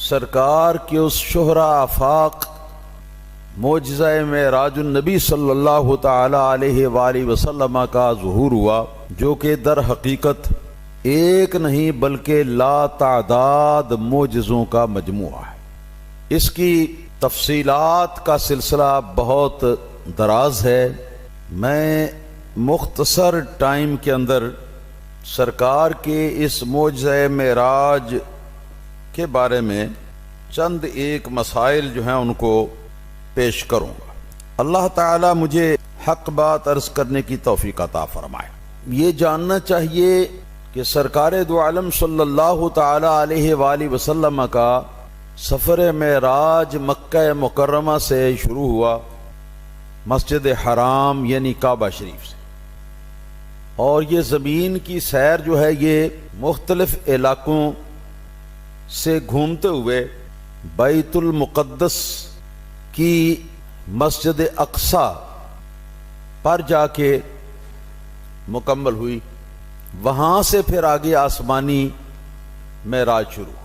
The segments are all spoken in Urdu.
سرکار کے اس شہرا آفاق معجزہ معراج النبی صلی اللہ تعالی علیہ وآلہ وسلم کا ظہور ہوا، جو کہ در حقیقت ایک نہیں بلکہ لا تعداد معجزوں کا مجموعہ ہے۔ اس کی تفصیلات کا سلسلہ بہت دراز ہے۔ میں مختصر ٹائم کے اندر سرکار کے اس معجزہ معراج کے بارے میں چند ایک مسائل جو ہیں ان کو پیش کروں گا۔ اللہ تعالی مجھے حق بات عرض کرنے کی توفیق عطا فرمائے۔ یہ جاننا چاہیے کہ سرکار دو عالم صلی اللہ تعالی علیہ وآلہ وسلم کا سفر معراج مکہ مکرمہ سے شروع ہوا، مسجد حرام یعنی کعبہ شریف سے، اور یہ زمین کی سیر جو ہے یہ مختلف علاقوں سے گھومتے ہوئے بیت المقدس کی مسجد اقصی پر جا کے مکمل ہوئی۔ وہاں سے پھر آگے آسمانی معراج شروع ہوئی۔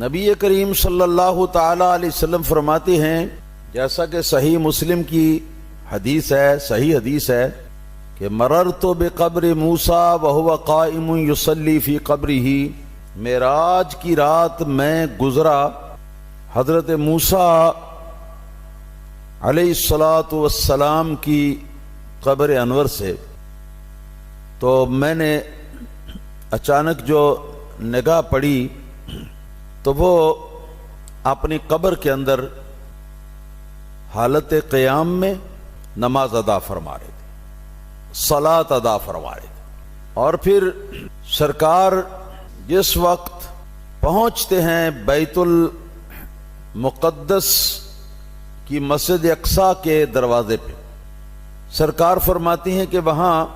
نبی کریم صلی اللہ تعالی علیہ وسلم فرماتے ہیں، جیسا کہ صحیح مسلم کی حدیث ہے، صحیح حدیث ہے کہ مررت بقبر موسیٰ وہو قائم یصلی فی قبرہ، معراج کی رات میں گزرا حضرت موسیٰ علیہ السلام کی قبر انور سے، تو میں نے اچانک جو نگاہ پڑی تو وہ اپنی قبر کے اندر حالت قیام میں نماز ادا فرما رہے تھے، صلاۃ ادا فرما رہے تھے۔ اور پھر سرکار جس وقت پہنچتے ہیں بیت المقدس کی مسجد اقصی کے دروازے پہ، سرکار فرماتی ہیں کہ وہاں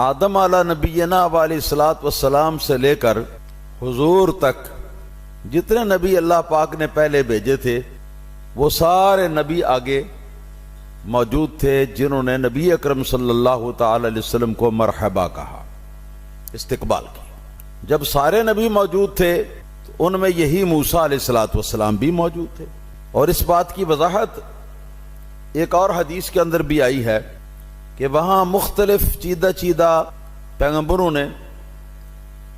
آدم علیہ نبینا علیہ الصلوۃ والسلام سے لے کر حضور تک جتنے نبی اللہ پاک نے پہلے بھیجے تھے وہ سارے نبی آگے موجود تھے، جنہوں نے نبی اکرم صلی اللہ تعالی علیہ وسلم کو مرحبا کہا، استقبال کیا۔ جب سارے نبی موجود تھے تو ان میں یہی موسیٰ علیہ الصلوۃ والسلام بھی موجود تھے۔ اور اس بات کی وضاحت ایک اور حدیث کے اندر بھی آئی ہے کہ وہاں مختلف چیدہ پیغمبروں نے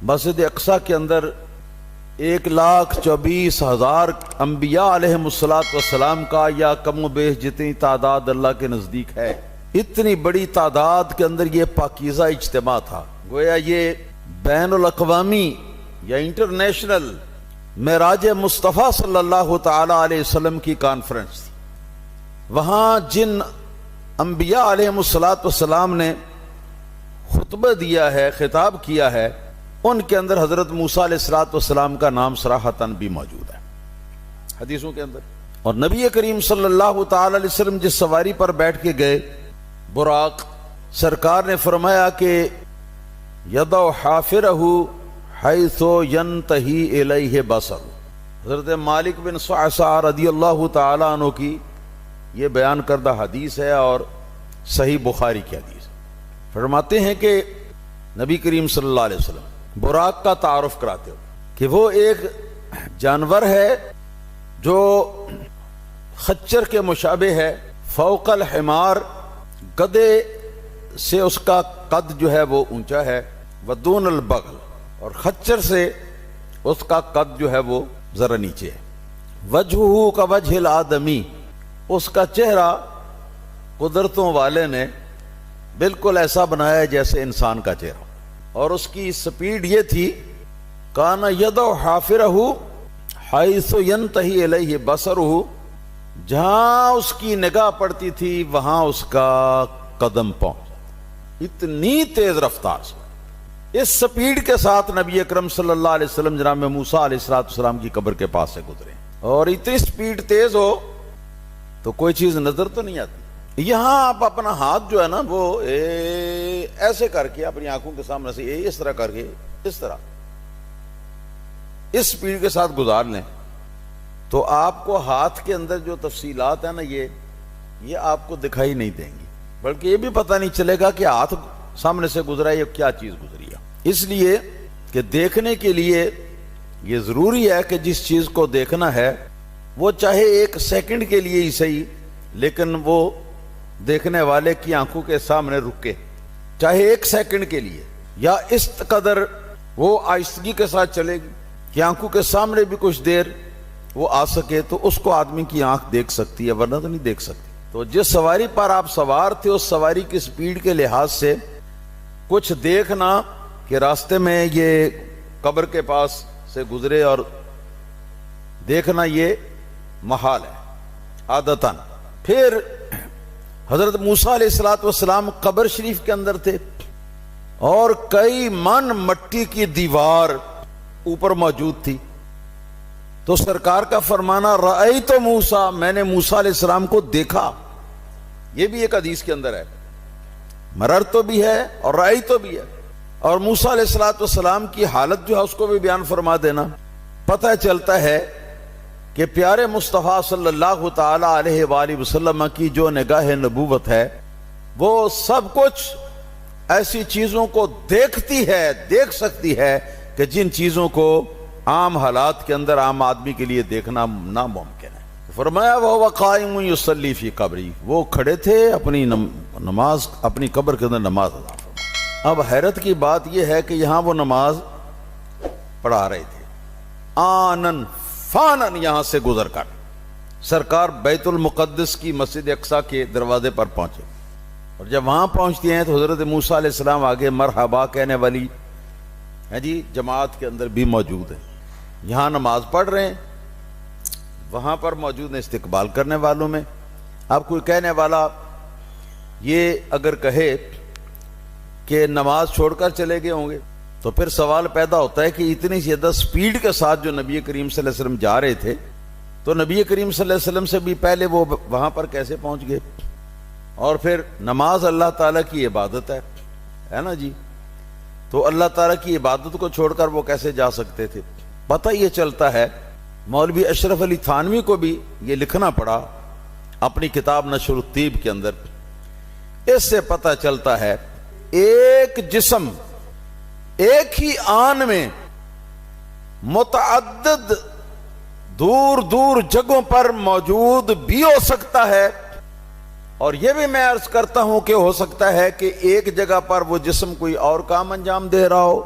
مسجد اقصی کے اندر 1,24,000 انبیاء علیہم السلام کا یا کم و بیش جتنی تعداد اللہ کے نزدیک ہے، اتنی بڑی تعداد کے اندر یہ پاکیزہ اجتماع تھا۔ گویا یہ بین الاقوامی یا انٹرنیشنل معراج مصطفیٰ صلی اللہ تعالی علیہ وسلم کی کانفرنس تھی۔ وہاں جن انبیاء علیہم السلام نے خطبہ دیا ہے، خطاب کیا ہے، ان کے اندر حضرت موسیٰ علیہ السلام کا نام صراحتاً بھی موجود ہے حدیثوں کے اندر۔ اور نبی کریم صلی اللہ تعالی علیہ وسلم جس سواری پر بیٹھ کے گئے، براق، سرکار نے فرمایا کہ یضع حافرہ حیث ینتہی الیہ بصر۔ حضرت مالک بن صعصع رضی اللہ تعالی عنہ کی یہ بیان کردہ حدیث ہے اور صحیح بخاری کی حدیث ہے۔ فرماتے ہیں کہ نبی کریم صلی اللہ علیہ وسلم براق کا تعارف کراتے ہو کہ وہ ایک جانور ہے جو خچر کے مشابہ ہے، فوق الحمار، گدھے سے اس کا قد جو ہے وہ اونچا ہے، ودون البغل، اور خچر سے اس کا قد جو ہے وہ ذرا نیچے ہے۔ وجہہ کا وجہ الآدمی، اس کا چہرہ قدرتوں والے نے بالکل ایسا بنایا ہے جیسے انسان کا چہرہ، اور اس کی سپیڈ یہ تھی، کان یضع حافرہ حیث ینتہی الیہ بصرہ، جہاں اس کی نگاہ پڑتی تھی وہاں اس کا قدم پہنچ، اتنی تیز رفتار سے۔ اس سپیڈ کے ساتھ نبی اکرم صلی اللہ علیہ وسلم جناب موسیٰ علیہ السلام کی قبر کے پاس سے گزرے، اور اتنی سپیڈ تیز ہو تو کوئی چیز نظر تو نہیں آتی۔ یہاں آپ اپنا ہاتھ جو ہے نا وہ ایسے کر کے اپنی آنکھوں کے سامنے سے اس طرح کر کے اس طرح اس سپیڈ کے ساتھ گزار لیں تو آپ کو ہاتھ کے اندر جو تفصیلات ہیں نا یہ آپ کو دکھائی نہیں دیں گی، بلکہ یہ بھی پتہ نہیں چلے گا کہ ہاتھ سامنے سے گزرا ہے یا کیا چیز گزری ہے۔ اس لیے کہ دیکھنے کے لیے یہ ضروری ہے کہ جس چیز کو دیکھنا ہے وہ چاہے 1 سیکنڈ کے لیے ہی صحیح، لیکن وہ دیکھنے والے کی آنکھوں کے سامنے رکے، چاہے 1 سیکنڈ کے لیے، یا اس قدر وہ آہستگی کے ساتھ چلے گی کہ آنکھوں کے سامنے بھی کچھ دیر وہ آ سکے، تو اس کو آدمی کی آنکھ دیکھ سکتی ہے، ورنہ تو نہیں دیکھ سکتی۔ تو جس سواری پر آپ سوار تھے اس سواری کی سپیڈ کے لحاظ سے کچھ دیکھنا کہ راستے میں یہ قبر کے پاس سے گزرے اور دیکھنا یہ محال ہے عادتاً۔ پھر حضرت موسیٰ علیہ السلام قبر شریف کے اندر تھے اور کئی من مٹی کی دیوار اوپر موجود تھی، تو سرکار کا فرمانا رأیت موسیٰ، میں نے موسیٰ علیہ السلام کو دیکھا، یہ بھی ایک حدیث کے اندر ہے، مرر تو بھی ہے اور رأی تو بھی ہے، اور موسیٰ علیہ السلام کی حالت جو ہے اس کو بھی بیان فرما دینا۔ پتہ چلتا ہے کہ پیارے مصطفیٰ صلی اللہ تعالی علیہ وآلہ وسلم کی جو نگاہ نبوت ہے وہ سب کچھ ایسی چیزوں کو دیکھتی ہے، دیکھ سکتی ہے کہ جن چیزوں کو عام حالات کے اندر عام آدمی کے لیے دیکھنا ناممکن ہے۔ فرمایا وہ قائم یصلی فی قبری، وہ کھڑے تھے اپنی نماز، اپنی قبر کے اندر نماز ادا فرما۔ اب حیرت کی بات یہ ہے کہ یہاں وہ نماز پڑھا رہے تھے، آنن فانن یہاں سے گزر کر سرکار بیت المقدس کی مسجد اقصیٰ کے دروازے پر پہنچے، اور جب وہاں پہنچتی ہیں تو حضرت موسیٰ علیہ السلام آگے مرحبا کہنے والی ہے جی جماعت کے اندر بھی موجود ہیں، یہاں نماز پڑھ رہے ہیں، وہاں پر موجود ہیں استقبال کرنے والوں میں۔ اب کوئی کہنے والا یہ اگر کہے کہ نماز چھوڑ کر چلے گئے ہوں گے تو پھر سوال پیدا ہوتا ہے کہ اتنی زیادہ سپیڈ کے ساتھ جو نبی کریم صلی اللہ علیہ وسلم جا رہے تھے تو نبی کریم صلی اللہ علیہ وسلم سے بھی پہلے وہ وہاں پر کیسے پہنچ گئے؟ اور پھر نماز اللہ تعالیٰ کی عبادت ہے نا جی، تو اللہ تعالیٰ کی عبادت کو چھوڑ کر وہ کیسے جا سکتے تھے؟ پتہ یہ چلتا ہے، مولوی اشرف علی تھانوی کو بھی یہ لکھنا پڑا اپنی کتاب نشر الطیب کے اندر۔ اس سے پتہ چلتا ہے ایک جسم ایک ہی آن میں متعدد دور دور جگہوں پر موجود بھی ہو سکتا ہے، اور یہ بھی میں عرض کرتا ہوں کہ ہو سکتا ہے کہ ایک جگہ پر وہ جسم کوئی اور کام انجام دے رہا ہو،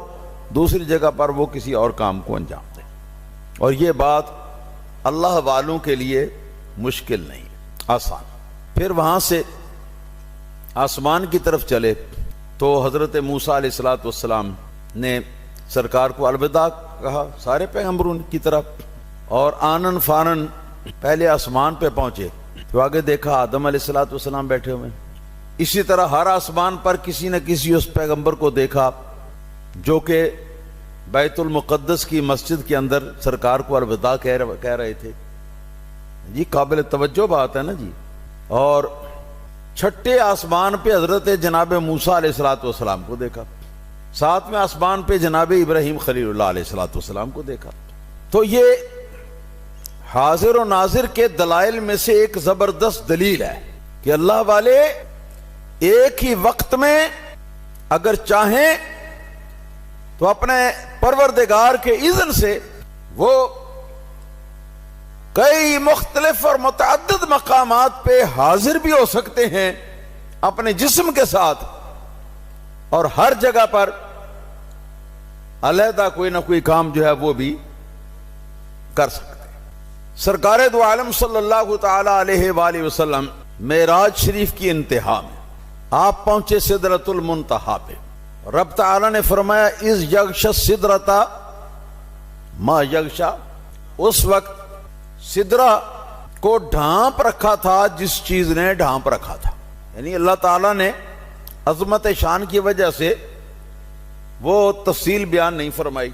دوسری جگہ پر وہ کسی اور کام کو انجام دے، اور یہ بات اللہ والوں کے لیے مشکل نہیں، آسان۔ پھر وہاں سے آسمان کی طرف چلے تو حضرت موسیٰ علیہ السلام نے سرکار کو الوداع کہا سارے پیغمبروں کی طرف، اور آنن فانن پہلے آسمان پہ پہنچے تو آگے دیکھا آدم علیہ السلام بیٹھے ہوئے، اسی طرح ہر آسمان پر کسی نہ کسی اس پیغمبر کو دیکھا جو کہ بیت المقدس کی مسجد کے اندر سرکار کو الوداع کہہ رہے تھے جی، قابل توجہ بات ہے نا جی۔ اور چھٹے آسمان پہ حضرت جناب موسیٰ علیہ السلام کو دیکھا، ساتویں آسمان پہ جناب ابراہیم خلیل اللہ علیہ السلام کو دیکھا۔ تو یہ حاضر و ناظر کے دلائل میں سے ایک زبردست دلیل ہے کہ اللہ والے ایک ہی وقت میں اگر چاہیں تو اپنے پروردگار کے اذن سے وہ کئی مختلف اور متعدد مقامات پہ حاضر بھی ہو سکتے ہیں اپنے جسم کے ساتھ، اور ہر جگہ پر علیحدہ کوئی نہ کوئی کام جو ہے وہ بھی کر سکتے ہیں۔ سرکار دو عالم صلی اللہ تعالی علیہ وآلہ وسلم معراج شریف کی انتہا میں آپ پہنچے سدرۃ المنتہا پہ، رب تعالی نے فرمایا اذ یغشی السدرۃ ما یغشی، اس وقت سدرہ کو ڈھانپ رکھا تھا جس چیز نے ڈھانپ رکھا تھا، یعنی اللہ تعالیٰ نے عظمت شان کی وجہ سے وہ تفصیل بیان نہیں فرمائی،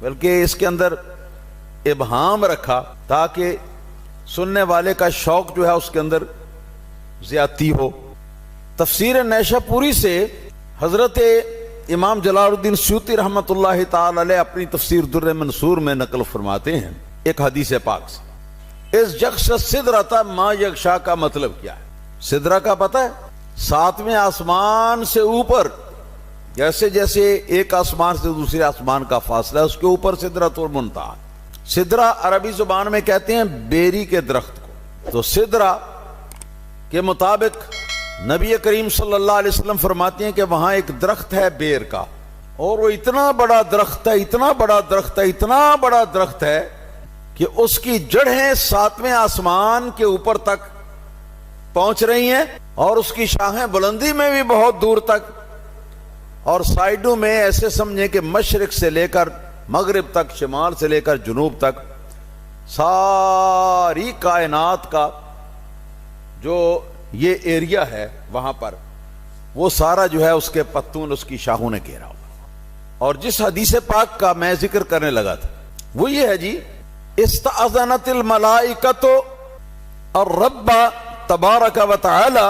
بلکہ اس کے اندر ابہام رکھا تاکہ سننے والے کا شوق جو ہے اس کے اندر زیادتی ہو۔ تفسیر نیشہ پوری سے حضرت امام جلال الدین سیوطی رحمۃ اللہ تعالی علیہ اپنی تفسیر در منصور میں نقل فرماتے ہیں ایک حدیث پاک سے، اس یغشی السدرۃ ما یغشی کا مطلب کیا ہے؟ سدرہ کا پتہ ہے، ساتویں آسمان سے اوپر جیسے جیسے ایک آسمان سے دوسرے آسمان کا فاصلہ ہے، اس کے اوپر سدرۃ المنتہا. سدرہ عربی زبان میں کہتے ہیں بیری کے درخت کو. تو سدرہ کے مطابق نبی کریم صلی اللہ علیہ وسلم فرماتے ہیں کہ وہاں ایک درخت ہے بیر کا، اور وہ اتنا بڑا درخت ہے، اتنا بڑا درخت ہے، اتنا بڑا درخت ہے کہ اس کی جڑیں 7ویں آسمان کے اوپر تک پہنچ رہی ہیں، اور اس کی شاخیں بلندی میں بھی بہت دور تک، اور سائیڈوں میں ایسے سمجھیں کہ مشرق سے لے کر مغرب تک، شمال سے لے کر جنوب تک ساری کائنات کا جو یہ ایریا ہے وہاں پر، وہ سارا جو ہے اس کے پتوں اس کی شاخوں نے گھیرا ہوا. اور جس حدیث پاک کا میں ذکر کرنے لگا تھا وہ یہ ہے جی، استأذنت الملائکۃ الرب تبارک و تعالی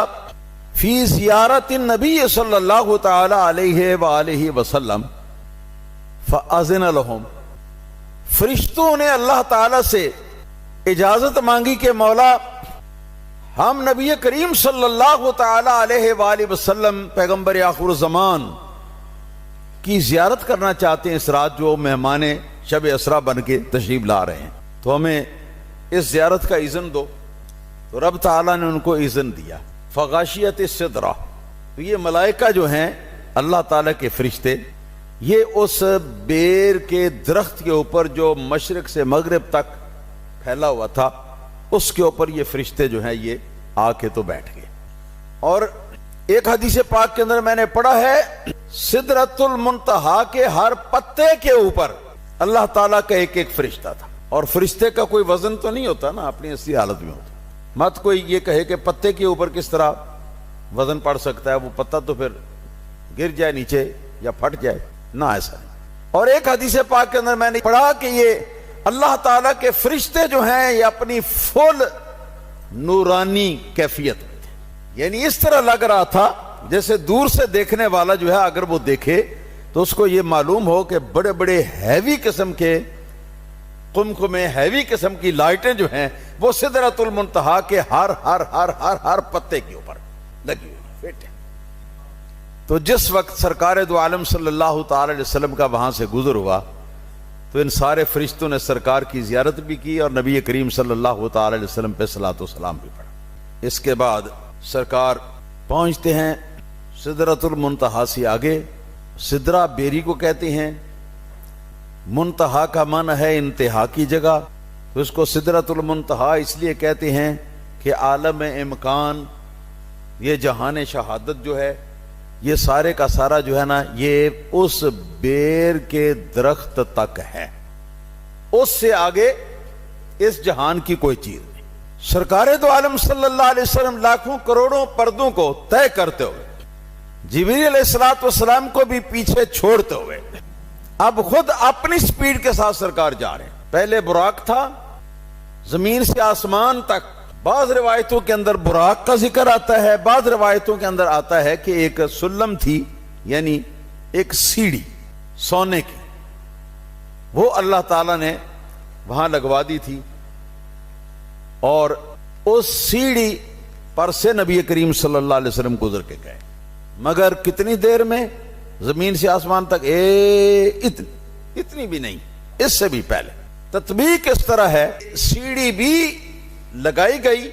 فی زیارت النبی صلی اللہ تعالی علیہ وآلہ وسلم فأذن لهم. فرشتوں نے اللہ تعالی سے اجازت مانگی کہ مولا ہم نبی کریم صلی اللہ تعالی علیہ وآلہ وسلم پیغمبر آخر الزمان کی زیارت کرنا چاہتے ہیں اس رات، جو مہمان شب اسرا بن کے تشریف لا رہے ہیں، تو ہمیں اس زیارت کا اذن دو. تو رب تعالیٰ نے ان کو اذن دیا. فغاشیت السدرہ، تو یہ ملائکہ جو ہیں اللہ تعالیٰ کے فرشتے، یہ اس بیر کے درخت کے اوپر جو مشرق سے مغرب تک پھیلا ہوا تھا، اس کے اوپر یہ فرشتے جو ہیں یہ آ کے تو بیٹھ گئے. اور ایک حدیث پاک کے اندر میں نے پڑھا ہے سدرۃ المنتہا کے ہر پتے کے اوپر اللہ تعالیٰ کا ایک ایک فرشتہ تھا. اور فرشتے کا کوئی وزن تو نہیں ہوتا نا، اپنی اصلی حالت میں ہوتا. مت کوئی یہ کہے کہ پتے کے اوپر کس طرح وزن پڑ سکتا ہے، وہ پتا تو پھر گر جائے نیچے یا پھٹ جائے، نہ ایسا نہیں. اور ایک حدیث پاک کے اندر میں نے پڑھا کہ یہ اللہ تعالیٰ کے فرشتے جو ہیں یہ اپنی فل نورانی کیفیت میں تھے، یعنی اس طرح لگ رہا تھا جیسے دور سے دیکھنے والا جو ہے اگر وہ دیکھے تو اس کو یہ معلوم ہو کہ بڑے بڑے ہیوی قسم کے قمقمے، ہیوی قسم کی لائٹیں جو ہیں وہ سدرۃ المنتہا کے ہر ہر ہر ہر ہر پتے کے اوپر لگی ہوئی بیٹے. تو جس وقت سرکار دو عالم صلی اللہ تعالی علیہ وسلم کا وہاں سے گزر ہوا تو ان سارے فرشتوں نے سرکار کی زیارت بھی کی اور نبی کریم صلی اللہ تعالی علیہ وسلم پہ صلاۃ و سلام بھی پڑھا. اس کے بعد سرکار پہنچتے ہیں سدرۃ المنتہا سے آگے. سدرہ بیری کو کہتے ہیں، منتہا کا معنی ہے انتہا کی جگہ، تو اس کو سدرۃ المنتہا اس لیے کہتے ہیں کہ عالم امکان، یہ جہان شہادت جو ہے، یہ سارے کا سارا جو ہے نا یہ اس بیر کے درخت تک ہے، اس سے آگے اس جہان کی کوئی چیز نہیں. سرکار دو عالم صلی اللہ علیہ وسلم لاکھوں کروڑوں پردوں کو طے کرتے ہوئے، جبریل علیہ السلام کو بھی پیچھے چھوڑتے ہوئے، اب خود اپنی سپیڈ کے ساتھ سرکار جا رہے ہیں. پہلے براق تھا زمین سے آسمان تک. بعض روایتوں کے اندر براق کا ذکر آتا ہے، بعض روایتوں کے اندر آتا ہے کہ ایک سلم تھی، یعنی ایک سیڑھی سونے کی، وہ اللہ تعالیٰ نے وہاں لگوا دی تھی، اور اس سیڑھی پر سے نبی کریم صلی اللہ علیہ وسلم گزر کے گئے. مگر کتنی دیر میں؟ زمین سے آسمان تک اتنی بھی نہیں، اس سے بھی پہلے. تطبیق اس طرح ہے، سیڑھی بھی لگائی گئی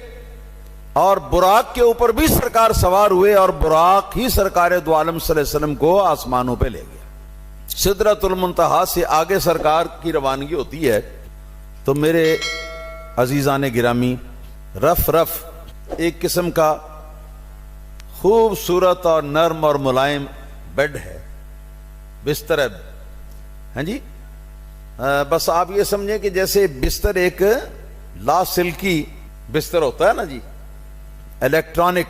اور براق کے اوپر بھی سرکار سوار ہوئے، اور براق ہی سرکار دو عالم صلی اللہ علیہ وسلم کو آسمانوں پہ لے گیا. سدرۃ المنتہا سے آگے سرکار کی روانگی ہوتی ہے. تو میرے عزیزان گرامی، رف رف ایک قسم کا خوبصورت اور نرم اور ملائم بیڈ ہے، بستر ہے، ہاں جی. بس آپ یہ سمجھیں کہ جیسے بستر ایک لا سلکی بستر ہوتا ہے نا جی، الیکٹرانک،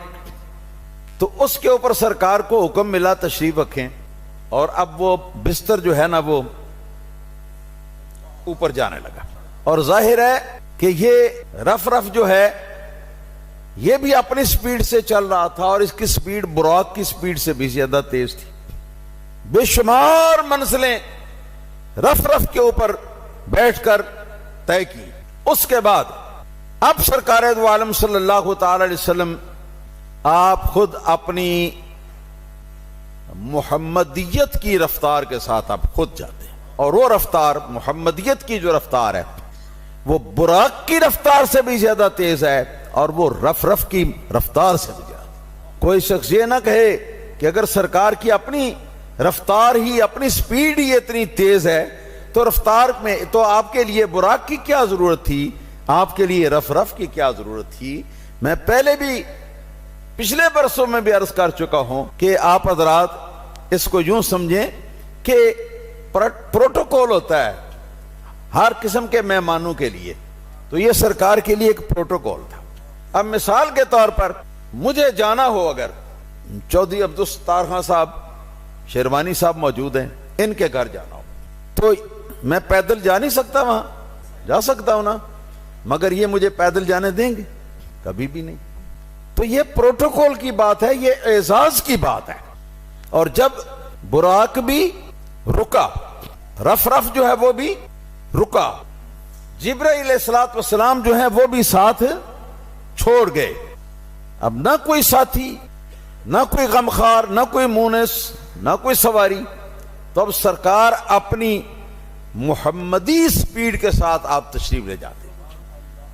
تو اس کے اوپر سرکار کو حکم ملا تشریف رکھیں، اور اب وہ بستر جو ہے نا وہ اوپر جانے لگا. اور ظاہر ہے کہ یہ رف رف جو ہے یہ بھی اپنی سپیڈ سے چل رہا تھا، اور اس کی سپیڈ براق کی سپیڈ سے بھی زیادہ تیز تھی. بے شمار منزلیں رف رف کے اوپر بیٹھ کر طے کی. اس کے بعد اب سرکار دو عالم صلی اللہ تعالی علیہ وسلم آپ خود اپنی محمدیت کی رفتار کے ساتھ آپ خود جاتے ہیں، اور وہ رفتار محمدیت کی جو رفتار ہے وہ براق کی رفتار سے بھی زیادہ تیز ہے، اور وہ رف کی رفتار سے بھی زیادہ۔ کوئی شخص یہ نہ کہے کہ اگر سرکار کی اپنی رفتار ہی، اپنی سپیڈ ہی اتنی تیز ہے تو رفتار میں تو آپ کے لیے براق کی کیا ضرورت تھی، آپ کے لیے رف کی کیا ضرورت تھی۔ میں پہلے بھی پچھلے برسوں میں بھی عرض کر چکا ہوں کہ آپ حضرات اس کو یوں سمجھیں کہ پروٹوکول ہوتا ہے ہر قسم کے مہمانوں کے لیے، تو یہ سرکار کے لیے ایک پروٹوکول تھا۔ اب مثال کے طور پر مجھے جانا ہو، اگر چودھری عبدالستار خان صاحب شیروانی صاحب موجود ہیں، ان کے گھر جانا ہو تو میں پیدل جا نہیں سکتا، وہاں جا سکتا ہوں نا، مگر یہ مجھے پیدل جانے دیں گے؟ کبھی بھی نہیں۔ تو یہ پروٹوکول کی بات ہے، یہ اعزاز کی بات ہے۔ اور جب براق بھی رکا، رف جو ہے وہ بھی رکا، جبرائیل علیہ السلام جو ہے وہ بھی ساتھ چھوڑ گئے۔ اب نہ کوئی ساتھی، نہ کوئی غمخوار، نہ کوئی مونس، نہ کوئی سواری، تو اب سرکار اپنی محمدی سپیڈ کے ساتھ آپ تشریف لے جاتے،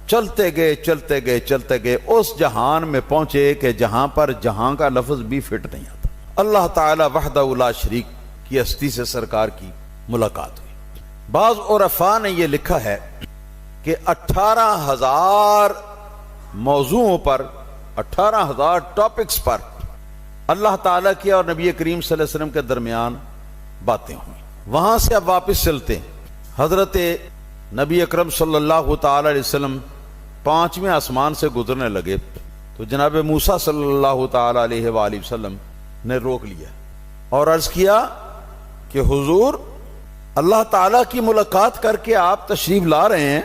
چلتے گئے اس جہان میں پہنچے کہ جہاں پر جہاں کا لفظ بھی فٹ نہیں آتا۔ اللہ تعالی وحدہ لا شریک کی ہستی سے سرکار کی ملاقات ہوئی۔ بعض عرفاء نے یہ لکھا ہے کہ 18,000 موضوعوں پر، 18,000 ٹاپکس پر اللہ تعالیٰ کی اور نبی کریم صلی اللہ علیہ وسلم کے درمیان باتیں ہوئی۔ وہاں سے اب واپس چلتے ہیں، حضرت نبی اکرم صلی اللہ تعالی علیہ وسلم 5ویں آسمان سے گزرنے لگے تو جناب موسیٰ صلی اللہ تعالی علیہ وآلہ وسلم نے روک لیا اور عرض کیا کہ حضور، اللہ تعالیٰ کی ملاقات کر کے آپ تشریف لا رہے ہیں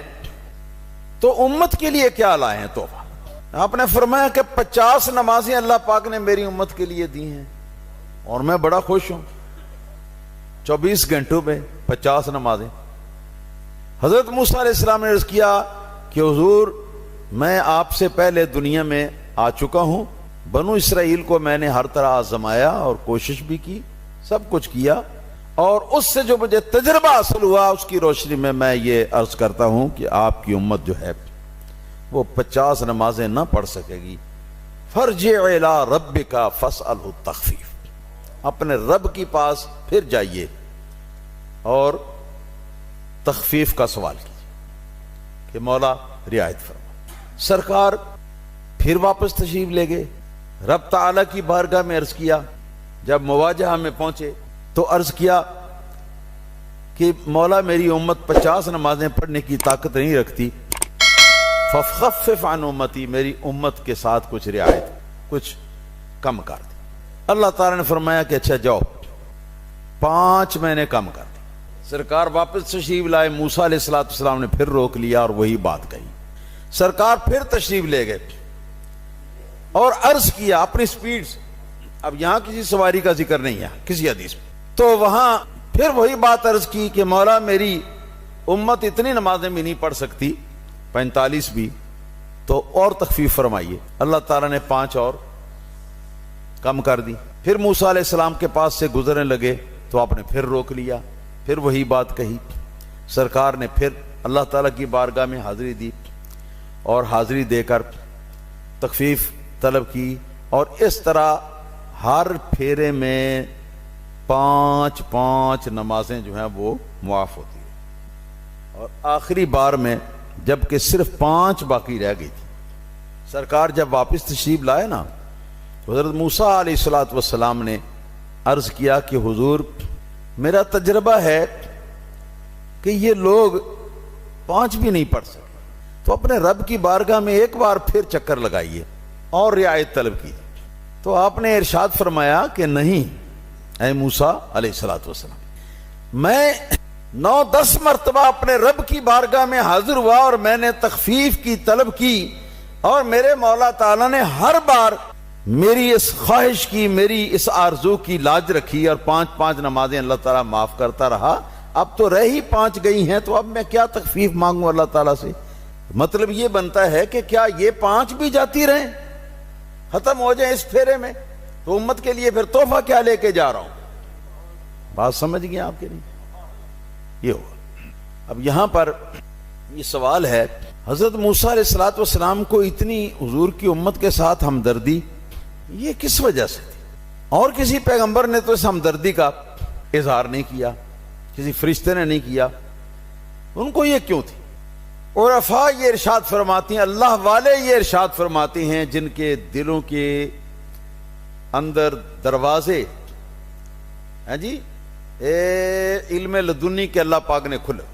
تو امت کے لیے کیا لائے ہیں تحفہ؟ آپ نے فرمایا کہ 50 نمازیں اللہ پاک نے میری امت کے لیے دی ہیں اور میں بڑا خوش ہوں۔ 24 گھنٹوں میں 50 نمازیں۔ حضرت موسیٰ علیہ السلام نے عرض کیا کہ حضور، میں آپ سے پہلے دنیا میں آ چکا ہوں، بنو اسرائیل کو میں نے ہر طرح آزمایا اور کوشش بھی کی، سب کچھ کیا، اور اس سے جو مجھے تجربہ حاصل ہوا اس کی روشنی میں میں یہ عرض کرتا ہوں کہ آپ کی امت جو ہے وہ 50 نمازیں نہ پڑھ سکے گی۔ فرجع الی ربک فاسألہ التخفیف، اپنے رب کی پاس پھر جائیے اور تخفیف کا سوال کیجیے کہ مولا رعایت فرما۔ سرکار پھر واپس تشریف لے گئے، رب تعالیٰ کی بارگاہ میں عرض کیا۔ جب مواجہہ میں پہنچے تو عرض کیا کہ مولا، میری امت 50 نمازیں پڑھنے کی طاقت نہیں رکھتی، فخفف عن امتی، میری امت کے ساتھ کچھ رعایت، کچھ کم کر دی۔ اللہ تعالیٰ نے فرمایا کہ اچھا جاؤ، 5 میں نے کم کر دی۔ سرکار واپس تشریف لائے، موسیٰ علیہ السلام نے پھر روک لیا اور وہی بات کہی۔ سرکار پھر تشریف لے گئے اور عرض کیا اپنی سپیڈ سے۔ اب یہاں کسی سواری کا ذکر نہیں ہے کسی حدیث میں، تو وہاں پھر وہی بات عرض کی کہ مولا، میری امت اتنی نمازیں بھی نہیں پڑھ سکتی، 45 بھی، تو اور تخفیف فرمائیے۔ اللہ تعالیٰ نے 5 اور کم کر دی۔ پھر موسیٰ علیہ السلام کے پاس سے گزرنے لگے تو آپ نے پھر روک لیا، پھر وہی بات کہی۔ سرکار نے پھر اللہ تعالیٰ کی بارگاہ میں حاضری دی اور حاضری دے کر تخفیف طلب کی، اور اس طرح ہر پھیرے میں 5 نمازیں جو ہیں وہ معاف ہوتی ہیں، اور آخری بار میں جب کہ صرف 5 باقی رہ گئی تھی، سرکار جب واپس تشریف لائے نا تو حضرت موسیٰ علیہ السلام نے عرض کیا کہ حضور، میرا تجربہ ہے کہ یہ لوگ 5 بھی نہیں پڑھ سکتے، تو اپنے رب کی بارگاہ میں ایک بار پھر چکر لگائیے اور رعایت طلب کی۔ تو آپ نے ارشاد فرمایا کہ نہیں اے موسیٰ علیہ السلام، میں 9-10 مرتبہ اپنے رب کی بارگاہ میں حاضر ہوا اور میں نے تخفیف کی طلب کی، اور میرے مولا تعالیٰ نے ہر بار میری اس خواہش کی، میری اس آرزو کی لاج رکھی، اور 5 نمازیں اللہ تعالیٰ معاف کرتا رہا۔ اب تو رہ ہی 5 گئی ہیں، تو اب میں کیا تخفیف مانگوں اللہ تعالیٰ سے؟ مطلب یہ بنتا ہے کہ کیا یہ 5 بھی جاتی رہیں، ختم ہو جائیں اس پھیرے میں؟ تو امت کے لیے پھر تحفہ کیا لے کے جا رہا ہوں؟ بات سمجھ گئے آپ کے نہیں؟ یہ ہوا۔ اب یہاں پر یہ سوال ہے، حضرت موسیٰ علیہ السلام کو اتنی حضور کی امت کے ساتھ ہمدردی یہ کس وجہ سے تھی؟ اور کسی پیغمبر نے تو اس ہمدردی کا اظہار نہیں کیا، کسی فرشتے نے نہیں کیا، ان کو یہ کیوں تھی؟ عرفاء یہ ارشاد فرماتی ہیں، اللہ والے یہ ارشاد فرماتے ہیں جن کے دلوں کے اندر دروازے ہیں جی علم لدنی کے اللہ پاک نے کھلے،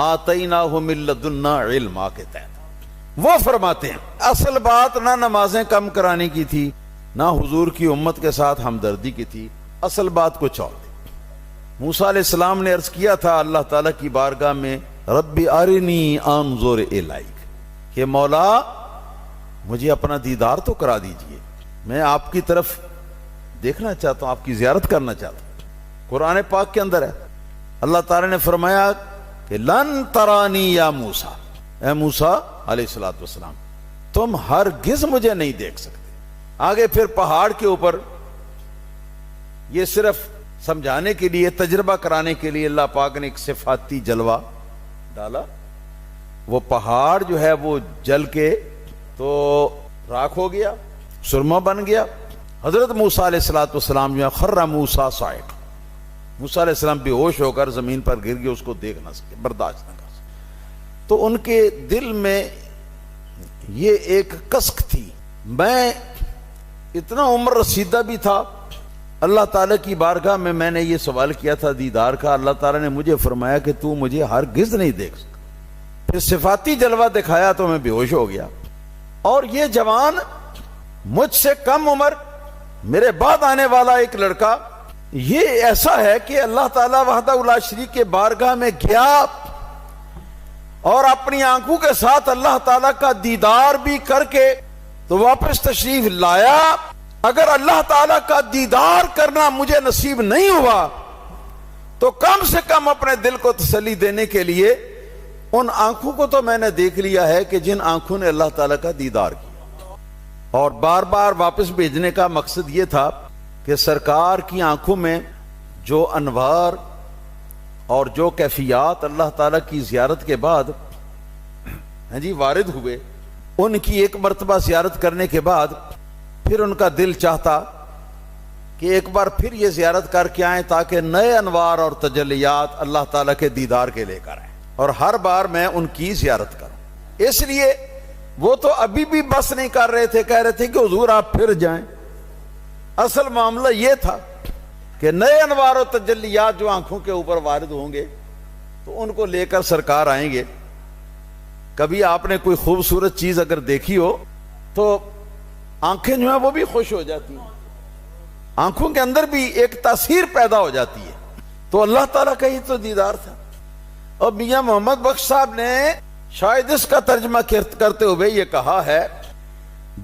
آتیناہ من لدنا علما کے تحت، وہ فرماتے ہیں اصل بات نہ نمازیں کم کرانے کی تھی، نہ حضور کی امت کے ساتھ ہمدردی کی تھی، اصل بات کچھ اور تھی۔ موسیٰ علیہ السلام نے عرض کیا تھا اللہ تعالیٰ کی بارگاہ میں، ربی ارنی انظر الیک، کہ مولا مجھے اپنا دیدار تو کرا دیجئے، میں آپ کی طرف دیکھنا چاہتا ہوں، آپ کی زیارت کرنا چاہتا ہوں۔ قرآن پاک کے اندر ہے، اللہ تعالیٰ نے فرمایا کہ لن ترانی یا موسیٰ، اے موسیٰ علیہ السلام تم ہرگز مجھے نہیں دیکھ سکتے۔ آگے پھر پہاڑ کے اوپر یہ صرف سمجھانے کے لیے، تجربہ کرانے کے لیے اللہ پاک نے ایک صفاتی جلوہ ڈالا، وہ پہاڑ جو ہے وہ جل کے تو راکھ ہو گیا، سرما بن گیا۔ حضرت موسیٰ علیہ السلام جو ہے خر موسیٰ صاعق، موسیٰ علیہ السلام بے ہوش ہو کر زمین پر گر گئے، اس کو دیکھ نہ سکے، برداشت نہ کر سکے۔ تو ان کے دل میں یہ ایک کسک تھی، میں اتنا عمر رسیدہ بھی تھا، اللہ تعالیٰ کی بارگاہ میں نے یہ سوال کیا تھا دیدار کا، اللہ تعالیٰ نے مجھے فرمایا کہ تو مجھے ہرگز نہیں دیکھ سکتا، پھر صفاتی جلوہ دکھایا تو میں بے ہوش ہو گیا۔ اور یہ جوان مجھ سے کم عمر، میرے بعد آنے والا ایک لڑکا، یہ ایسا ہے کہ اللہ تعالیٰ وحدہ لا شریک کے بارگاہ میں گیا اور اپنی آنکھوں کے ساتھ اللہ تعالیٰ کا دیدار بھی کر کے تو واپس تشریف لایا۔ اگر اللہ تعالیٰ کا دیدار کرنا مجھے نصیب نہیں ہوا تو کم سے کم اپنے دل کو تسلی دینے کے لیے ان آنکھوں کو تو میں نے دیکھ لیا ہے کہ جن آنکھوں نے اللہ تعالیٰ کا دیدار کیا۔ اور بار بار واپس بھیجنے کا مقصد یہ تھا کہ سرکار کی آنکھوں میں جو انوار اور جو کیفیات اللہ تعالیٰ کی زیارت کے بعد وارد ہوئے، ان کی ایک مرتبہ زیارت کرنے کے بعد پھر ان کا دل چاہتا کہ ایک بار پھر یہ زیارت کر کے آئیں تاکہ نئے انوار اور تجلیات اللہ تعالیٰ کے دیدار کے لے کر آئیں، اور ہر بار میں ان کی زیارت کروں۔ اس لیے وہ تو ابھی بھی بس نہیں کر رہے تھے، کہہ رہے تھے کہ حضور آپ پھر جائیں۔ اصل معاملہ یہ تھا کہ نئے انوار و تجلیات جو آنکھوں کے اوپر وارد ہوں گے تو ان کو لے کر سرکار آئیں گے۔ کبھی آپ نے کوئی خوبصورت چیز اگر دیکھی ہو تو آنکھیں جو ہیں وہ بھی خوش ہو جاتی ہیں، آنکھوں کے اندر بھی ایک تاثیر پیدا ہو جاتی ہے۔ تو اللہ تعالیٰ کا ہی تو دیدار تھا۔ اور میاں محمد بخش صاحب نے شاید اس کا ترجمہ کرتے ہوئے یہ کہا ہے،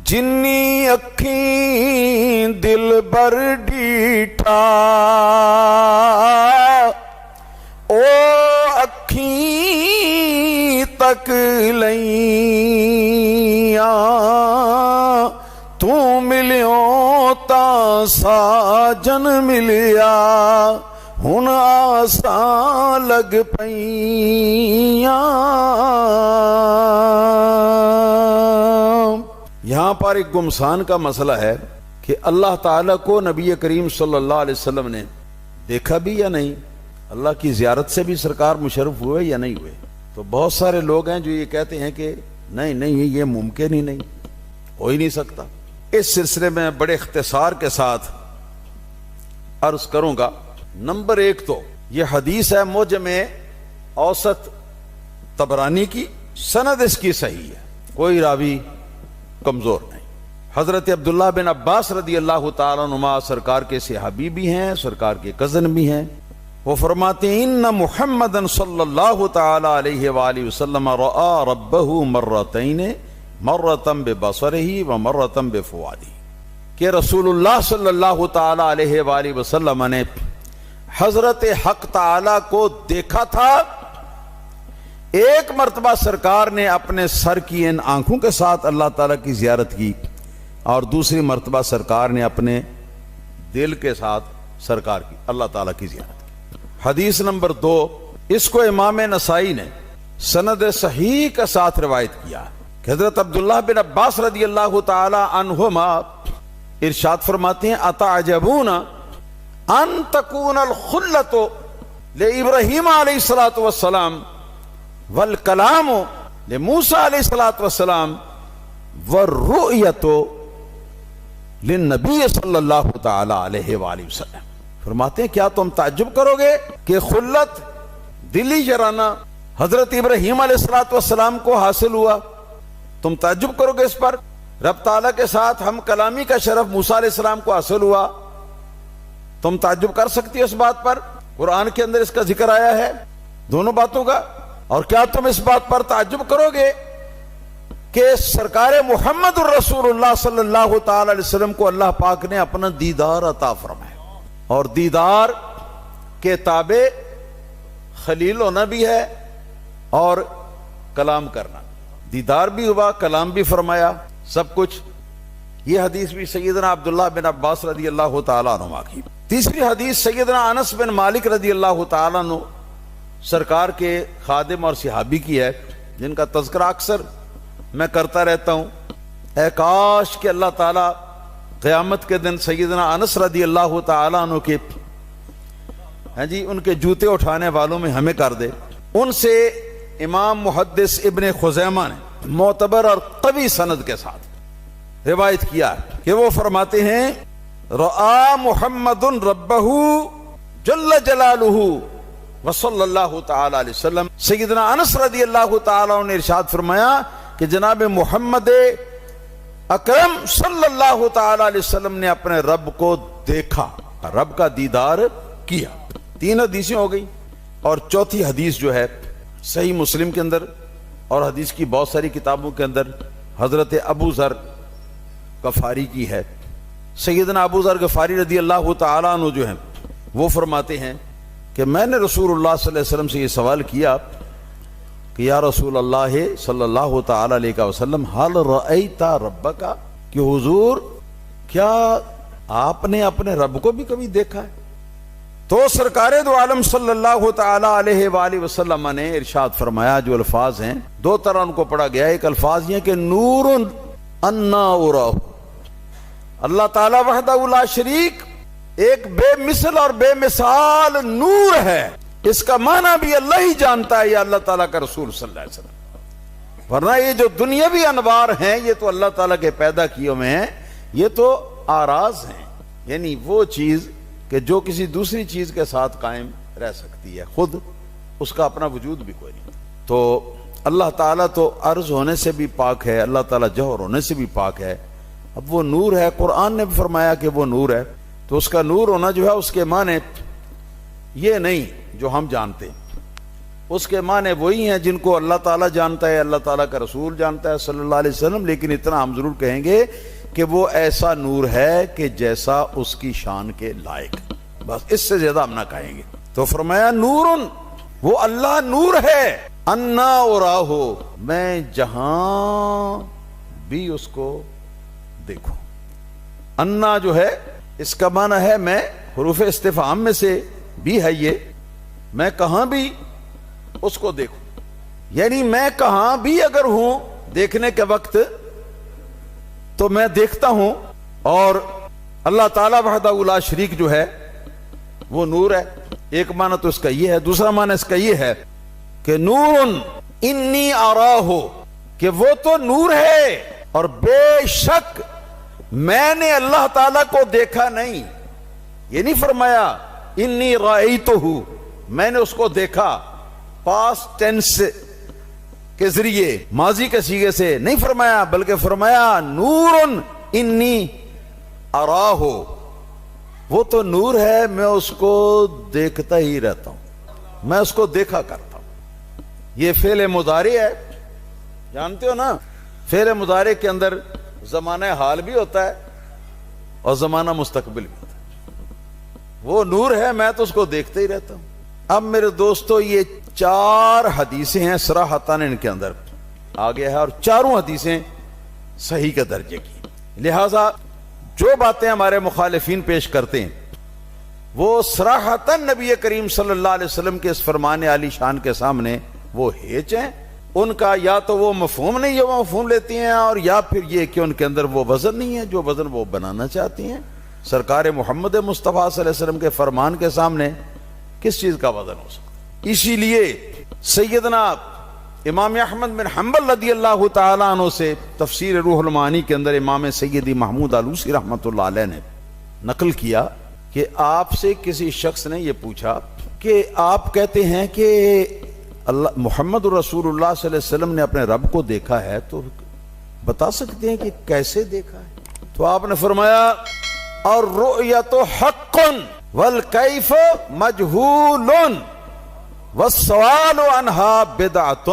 جنی اکھیں دل بر ڈیٹھا او اکھیں تک لئیاں تو ملیوں تا ساجن ملیا ہن آسان لگ پئیاں۔ یہاں پر ایک گمسان کا مسئلہ ہے کہ اللہ تعالیٰ کو نبی کریم صلی اللہ علیہ وسلم نے دیکھا بھی یا نہیں، اللہ کی زیارت سے بھی سرکار مشرف ہوئے یا نہیں ہوئے۔ تو بہت سارے لوگ ہیں جو یہ کہتے ہیں کہ نہیں یہ ممکن ہی نہیں، ہو ہی نہیں سکتا۔ اس سلسلے میں بڑے اختصار کے ساتھ عرض کروں گا۔ نمبر ایک تو یہ حدیث ہے معجم اوسط طبرانی کی، سند اس کی صحیح ہے، کوئی راوی کمزور نہیں۔ حضرت عبداللہ بن عباس رضی اللہ تعالیٰ عنہما سرکار کے صحابی بھی ہیں، سرکار کے کزن بھی ہیں۔ وہ فرماتے ہیں ان محمدً صلی اللہ تعالی علیہ وآلہ وسلم رأى ربہ مرتین مرتن ببصرہ و مرتن بفؤادہ، کہ رسول اللہ صلی اللہ تعالی علیہ وآلہ وسلم نے حضرت حق تعالی کو دیکھا تھا، ایک مرتبہ سرکار نے اپنے سر کی ان آنکھوں کے ساتھ اللہ تعالیٰ کی زیارت کی، اور دوسری مرتبہ سرکار نے اپنے دل کے ساتھ سرکار کی اللہ تعالیٰ کی زیارت کی۔ حدیث نمبر 2، اس کو امام نسائی نے سند صحیح کے ساتھ روایت کیا کہ حضرت عبداللہ بن عباس رضی اللہ تعالی عنہما ارشاد فرماتے ہیں اتعجبون ان تکون الخلۃ لابراہیم علیہ الصلوۃ والسلام والکلام لموسیٰ علیہ الصلوۃ والسلام والرؤیۃ للنبی صلی اللہ تعالی علیہ وآلہ وسلم۔ فرماتے ہیں کیا تم تعجب کرو گے کہ خلت دلی جرانہ حضرت ابراہیم علیہ الصلوۃ والسلام کو حاصل ہوا؟ تم تعجب کرو گے اس پر؟ رب تعالیٰ کے ساتھ ہم کلامی کا شرف موسیٰ علیہ السلام کو حاصل ہوا، تم تعجب کر سکتی ہو اس بات پر؟ قرآن کے اندر اس کا ذکر آیا ہے دونوں باتوں کا۔ اور کیا تم اس بات پر تعجب کرو گے کہ سرکار محمد الرسول اللہ صلی اللہ تعالی علیہ وسلم کو اللہ پاک نے اپنا دیدار عطا فرمایا، اور دیدار کے تابع خلیل ہونا بھی ہے اور کلام کرنا، دیدار بھی ہوا، کلام بھی فرمایا، سب کچھ۔ یہ حدیث بھی سیدنا عبداللہ بن عباس رضی اللہ تعالیٰ عنہ کی۔ تیسری حدیث سیدنا انس بن مالک رضی اللہ تعالیٰ عنہ سرکار کے خادم اور صحابی کی ہے، جن کا تذکرہ اکثر میں کرتا رہتا ہوں۔ اے کاش کہ اللہ تعالیٰ قیامت کے دن سیدنا انس رضی اللہ تعالیٰ عنہ کے ان کے جوتے اٹھانے والوں میں ہمیں کر دے۔ ان سے امام محدث ابن خزیمہ نے معتبر اور قوی سند کے ساتھ روایت کیا کہ وہ فرماتے ہیں رآ محمد ربہ جل جلالہ وصلی اللہ تعالی علیہ وسلم۔ سیدنا انس رضی اللہ تعالی عنہ نے ارشاد فرمایا کہ جناب محمد اکرم صلی اللہ تعالی علیہ وسلم نے اپنے رب کو دیکھا، رب کا دیدار کیا۔ 3 حدیثیں ہو گئی، اور چوتھی حدیث جو ہے صحیح مسلم کے اندر اور حدیث کی بہت ساری کتابوں کے اندر حضرت ابو ذر غفاری کی ہے۔ سیدنا ابو ذر غفاری رضی اللہ تعالیٰ عنہ جو ہیں وہ فرماتے ہیں کہ میں نے رسول اللہ صلی اللہ علیہ وسلم سے یہ سوال کیا کہ یا رسول اللہ صلی اللہ تعالی علیہ وسلم حل رأیت ربک، کہ حضور کیا آپ نے اپنے رب کو بھی کبھی دیکھا ہے؟ تو سرکار دو عالم صلی اللہ تعالی علیہ وآلہ وسلم نے ارشاد فرمایا، جو الفاظ ہیں 2 طرح ان کو پڑھا گیا ہے۔ ایک الفاظ یہ کہ نور انا اراہ، اللہ تعالی وحدہ لا شریک ایک بے مثل اور بے مثال نور ہے، اس کا معنی بھی اللہ ہی جانتا ہے یا اللہ تعالیٰ کا رسول صلی اللہ علیہ وسلم، ورنہ یہ جو دنیاوی انوار ہیں یہ تو اللہ تعالیٰ کے پیدا کیے ہوئے ہیں، یہ تو آراز ہیں، یعنی وہ چیز کہ جو کسی دوسری چیز کے ساتھ قائم رہ سکتی ہے، خود اس کا اپنا وجود بھی کوئی نہیں۔ تو اللہ تعالیٰ تو عرض ہونے سے بھی پاک ہے، اللہ تعالیٰ جوہر ہونے سے بھی پاک ہے۔ اب وہ نور ہے، قرآن نے بھی فرمایا کہ وہ نور ہے، تو اس کا نور ہونا جو ہے اس کے معنی یہ نہیں جو ہم جانتے ہیں، اس کے معنی وہی ہیں جن کو اللہ تعالیٰ جانتا ہے، اللہ تعالیٰ کا رسول جانتا ہے صلی اللہ علیہ وسلم، لیکن اتنا ہم ضرور کہیں گے کہ وہ ایسا نور ہے کہ جیسا اس کی شان کے لائق، بس اس سے زیادہ ہم نہ کہیں گے۔ تو فرمایا نورن، وہ اللہ نور ہے، انا اراہو، میں جہاں بھی اس کو دیکھوں۔ انا جو ہے اس کا معنی ہے میں، حروف استفہام میں سے بھی ہے یہ، میں کہاں بھی اس کو دیکھوں، یعنی میں کہاں بھی اگر ہوں دیکھنے کے وقت تو میں دیکھتا ہوں۔ اور اللہ تعالیٰ وحدہ لا شریک جو ہے وہ نور ہے، ایک معنی تو اس کا یہ ہے۔ دوسرا معنی اس کا یہ ہے کہ نور انی اراہ، کہ وہ تو نور ہے اور بے شک میں نے اللہ تعالیٰ کو دیکھا نہیں، یہ نہیں فرمایا انی رأیتہ، میں نے اس کو دیکھا پاسٹ ٹینس کے ذریعے، ماضی کے صیغے سے نہیں فرمایا، بلکہ فرمایا نور انی اراہ، وہ تو نور ہے، میں اس کو دیکھتا ہی رہتا ہوں، میں اس کو دیکھا کرتا ہوں۔ یہ فعل مضارع ہے، جانتے ہو نا، فعل مضارع کے اندر زمانہ حال بھی ہوتا ہے اور زمانہ مستقبل بھی ہوتا ہے۔ وہ نور ہے، میں تو اس کو دیکھتا ہی رہتا ہوں۔ اب میرے دوستو یہ 4 حدیثیں ہیں صراحتاً ان کے اندر آ گیا ہے، اور چاروں حدیثیں صحیح کے درجے کی۔ لہذا جو باتیں ہمارے مخالفین پیش کرتے ہیں وہ صراحتاً نبی کریم صلی اللہ علیہ وسلم کے اس فرمان عالی شان کے سامنے وہ ہیچ ہیں. ان کا یا تو وہ مفہوم نہیں ہے، وہ مفہوم لیتی ہیں، اور یا پھر یہ کہ ان کے اندر وہ وزن نہیں ہے جو وزن وہ بنانا چاہتی ہیں. سرکار محمد مصطفیٰ صلی اللہ علیہ وسلم کے فرمان کے سامنے کس چیز کا وزن ہو سکتا؟ اسی لیے سیدنا امام احمد بن حنبل رضی اللہ تعالیٰ عنہ سے تفسیر روح المعانی کے اندر امام سیدی محمود آلوسی رحمۃ اللہ علیہ نے نقل کیا کہ آپ سے کسی شخص نے یہ پوچھا کہ آپ کہتے ہیں کہ اللہ محمد رسول اللہ صلی اللہ علیہ وسلم نے اپنے رب کو دیکھا ہے، تو بتا سکتے ہیں کہ کیسے دیکھا ہے؟ تو آپ نے فرمایا اور رؤیت حق والکیف مجہول والسوال عنہا بدعۃ.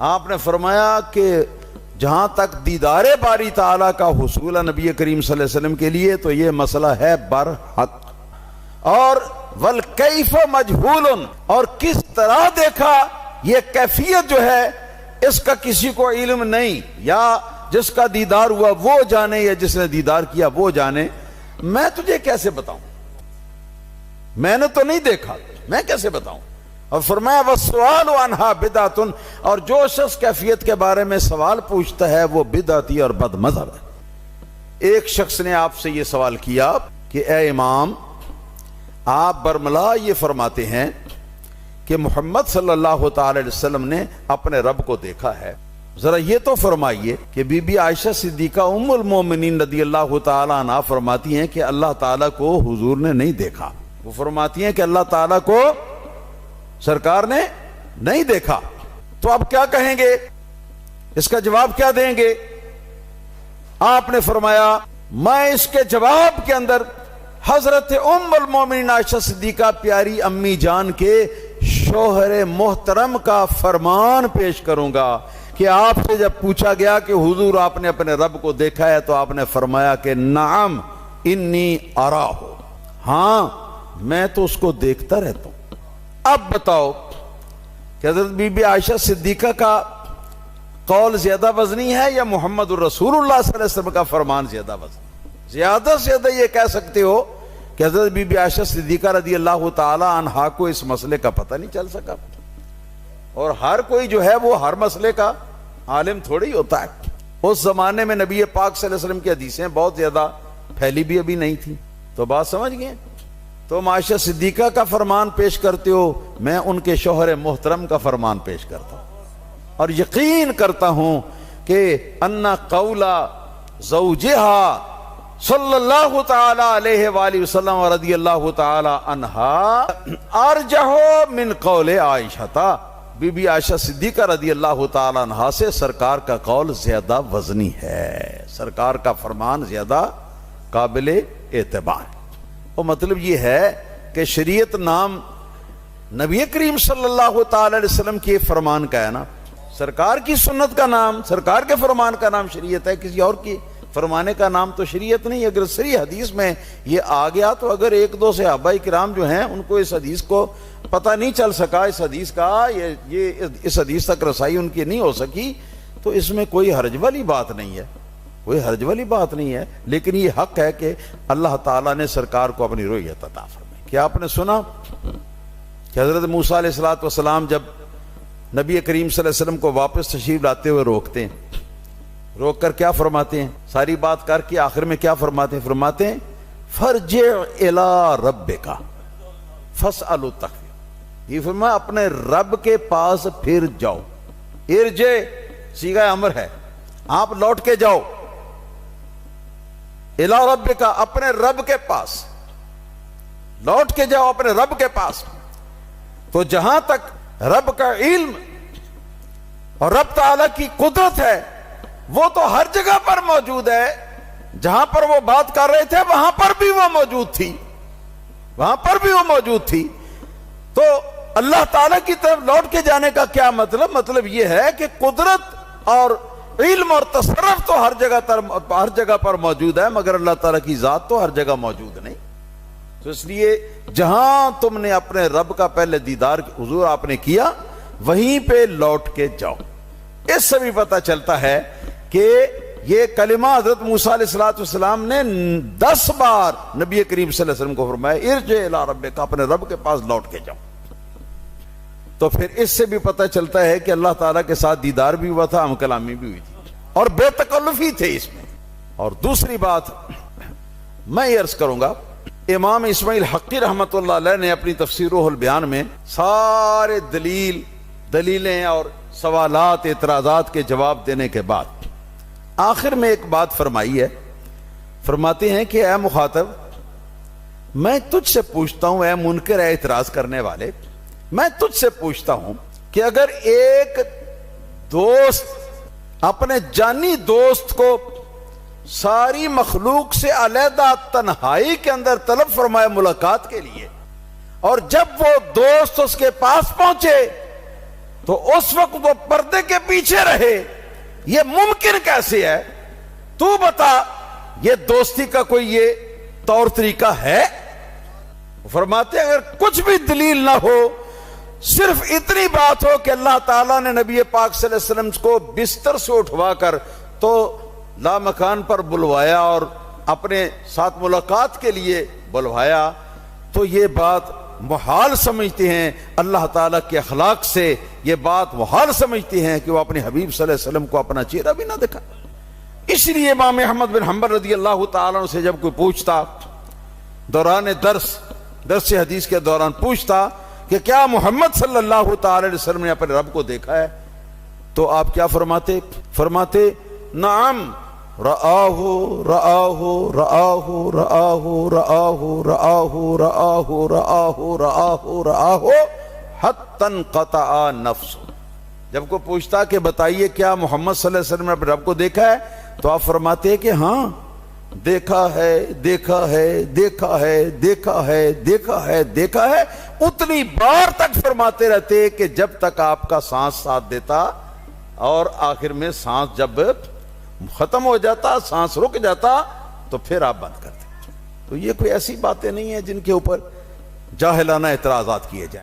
آپ نے فرمایا کہ جہاں تک دیدار باری تعالیٰ کا حصول نبی کریم صلی اللہ علیہ وسلم کے لیے تو یہ مسئلہ ہے برحق، اور والکیف مجہول، اور کس طرح دیکھا یہ کیفیت جو ہے اس کا کسی کو علم نہیں، یا جس کا دیدار ہوا وہ جانے یا جس نے دیدار کیا وہ جانے. میں تجھے کیسے بتاؤں؟ میں نے تو نہیں دیکھا، میں کیسے بتاؤں؟ اور فرمایا والسؤال عنہا بدعۃ، اور جو شخص کیفیت کے بارے میں سوال پوچھتا ہے وہ بدعتی اور بد مذہب ہے. ایک شخص نے آپ سے یہ سوال کیا کہ اے امام، آپ برملا یہ فرماتے ہیں کہ محمد صلی اللہ تعالی علیہ وسلم نے اپنے رب کو دیکھا ہے، ذرا یہ تو فرمائیے کہ بی بی عائشہ صدیقہ ام المومنین رضی اللہ تعالی عنہا فرماتی ہیں کہ اللہ تعالیٰ کو حضور نے نہیں دیکھا. وہ فرماتی ہیں کہ اللہ تعالیٰ کو سرکار نے نہیں دیکھا. تو آپ کیا کہیں گے؟ اس کا جواب کیا دیں گے؟ آپ نے فرمایا میں اس کے جواب کے اندر حضرت ام المومنین عائشہ صدیقہ پیاری امی جان کے شوہر محترم کا فرمان پیش کروں گا کہ آپ سے جب پوچھا گیا کہ حضور آپ نے اپنے رب کو دیکھا ہے تو آپ نے فرمایا کہ نعم انی اراہ، ہاں میں تو اس کو دیکھتا رہتا ہوں. اب بتاؤ کہ حضرت بی بی عائشہ صدیقہ کا قول زیادہ وزنی ہے یا محمد الرسول اللہ صلی اللہ علیہ وسلم کا فرمان زیادہ وزنی؟ زیادہ سے زیادہ یہ کہہ سکتے ہو کہ حضرت بی بی عائشہ صدیقہ رضی اللہ تعالی عنہا کو اس مسئلے کا پتہ نہیں چل سکا. اور ہر کوئی جو ہے وہ ہر مسئلے کا عالم تھوڑی ہوتا ہے. اس زمانے میں نبی پاک صلی اللہ علیہ وسلم کی حدیثیں بہت زیادہ پھیلی بھی ابھی نہیں تھی. تو بات سمجھ گئے؟ تو عائشہ صدیقہ کا فرمان پیش کرتے ہو، میں ان کے شوہر محترم کا فرمان پیش کرتا ہوں، اور یقین کرتا ہوں کہ ان قول زوجہا صلی اللہ تعالی علیہ وآلہ وسلم رضی اللہ تعالی عنہا ارجح من قول عائشہ. بی بی عائشہ صدیقہ رضی اللہ تعالی عنہا سے سرکار کا قول زیادہ وزنی ہے، سرکار کا فرمان زیادہ قابل اعتبار. وہ مطلب یہ ہے کہ شریعت نام نبی کریم صلی اللہ تعالی علیہ وسلم کے فرمان کا ہے نا، سرکار کی سنت کا نام، سرکار کے فرمان کا نام شریعت ہے، کسی اور کی فرمانے کا نام تو شریعت نہیں. اگر صحیح حدیث میں یہ آ گیا تو اگر ایک دو صحابہ کرام جو ہیں ان کو اس حدیث کو پتہ نہیں چل سکا، اس حدیث کا اس حدیث تک رسائی ان کی نہیں ہو سکی، تو اس میں کوئی حرج والی بات نہیں ہے، کوئی حرج والی بات نہیں ہے. لیکن یہ حق ہے کہ اللہ تعالیٰ نے سرکار کو اپنی رؤیت عطا فرمائی. کیا آپ نے سنا کہ حضرت موسیٰ علیہ الصلوۃ والسلام جب نبی کریم صلی اللہ علیہ وسلم کو واپس تشریف لاتے ہوئے روکتے ہیں، روک کر کیا فرماتے ہیں؟ ساری بات کر کے آخر میں کیا فرماتے ہیں؟ فرماتے ہیں فرجع الی ربک فاسأل التخفیف. یہ فرمایا اپنے رب کے پاس پھر جاؤ. ارجع صیغہ امر ہے، آپ لوٹ کے جاؤ. الی ربک، اپنے رب کے پاس لوٹ کے جاؤ، اپنے رب کے پاس. تو جہاں تک رب کا علم اور رب تعالی کی قدرت ہے وہ تو ہر جگہ پر موجود ہے. جہاں پر وہ بات کر رہے تھے وہاں پر بھی وہ موجود تھی، وہاں پر بھی وہ موجود تھی. تو اللہ تعالیٰ کی طرف لوٹ کے جانے کا کیا مطلب؟ مطلب یہ ہے کہ قدرت اور علم اور تصرف تو ہر جگہ پر موجود ہے، مگر اللہ تعالیٰ کی ذات تو ہر جگہ موجود نہیں. تو اس لیے جہاں تم نے اپنے رب کا پہلے دیدار حضور آپ نے کیا وہیں پہ لوٹ کے جاؤ. اس سے بھی پتہ چلتا ہے کہ یہ کلمہ حضرت موسیٰ علیہ السلام نے 10 بار نبی کریم صلی اللہ علیہ وسلم کو فرمایا ارجع الی ربک، اپنے رب کے پاس لوٹ کے جاؤ. تو پھر اس سے بھی پتہ چلتا ہے کہ اللہ تعالیٰ کے ساتھ دیدار بھی ہوا تھا، ہم کلامی بھی ہوئی تھی اور بے تکلفی تھے اس میں. اور دوسری بات میں یہ عرض کروں گا، امام اسماعیل حقی رحمۃ اللہ علیہ نے اپنی تفسیر روح البیان میں سارے دلیلیں اور سوالات اعتراضات کے جواب دینے کے بعد آخر میں ایک بات فرمائی ہے. فرماتے ہیں کہ اے مخاطب، میں تجھ سے پوچھتا ہوں، اے منکر، اے اعتراض کرنے والے، میں تجھ سے پوچھتا ہوں کہ اگر ایک دوست اپنے جانی دوست کو ساری مخلوق سے علیحدہ تنہائی کے اندر طلب فرمائے ملاقات کے لیے، اور جب وہ دوست اس کے پاس پہنچے تو اس وقت وہ پردے کے پیچھے رہے، یہ ممکن کیسے ہے؟ تو بتا، یہ دوستی کا کوئی یہ طور طریقہ ہے؟ فرماتے ہیں اگر کچھ بھی دلیل نہ ہو، صرف اتنی بات ہو کہ اللہ تعالیٰ نے نبی پاک صلی اللہ علیہ وسلم کو بستر سے اٹھوا کر تو لامکان پر بلوایا اور اپنے ساتھ ملاقات کے لیے بلوایا، تو یہ بات محال سمجھتے ہیں. اللہ تعالیٰ کے اخلاق سے یہ بات محال سمجھتے ہیں کہ وہ اپنے حبیب صلی اللہ علیہ وسلم کو اپنا چہرہ بھی نہ دکھا. اس لیے امام احمد بن حنبل رضی اللہ تعالیٰ عنہ سے جب کوئی پوچھتا دوران درس حدیث کے دوران پوچھتا کہ کیا محمد صلی اللہ تعالی علیہ وسلم نے اپنے رب کو دیکھا ہے، تو آپ کیا فرماتے نعم رآہ رآہ رآہ رآہ رآہ رآہ رآہ رآہ رآہ رآہ حتی انقطع نفس. جب کو پوچھتا کہ بتائیے کیا محمد صلی اللہ علیہ وسلم نے اپنے رب کو دیکھا ہے، تو آپ فرماتے ہیں کہ ہاں دیکھا ہے دیکھا ہے دیکھا ہے دیکھا ہے دیکھا ہے دیکھا ہے. اتنی بار تک فرماتے رہتے کہ جب تک آپ کا سانس ساتھ دیتا، اور آخر میں سانس جب ختم ہو جاتا، سانس رک جاتا، تو پھر آپ بند کرتے. تو یہ کوئی ایسی باتیں نہیں ہیں جن کے اوپر جاہلانہ اعتراضات کیے جائیں.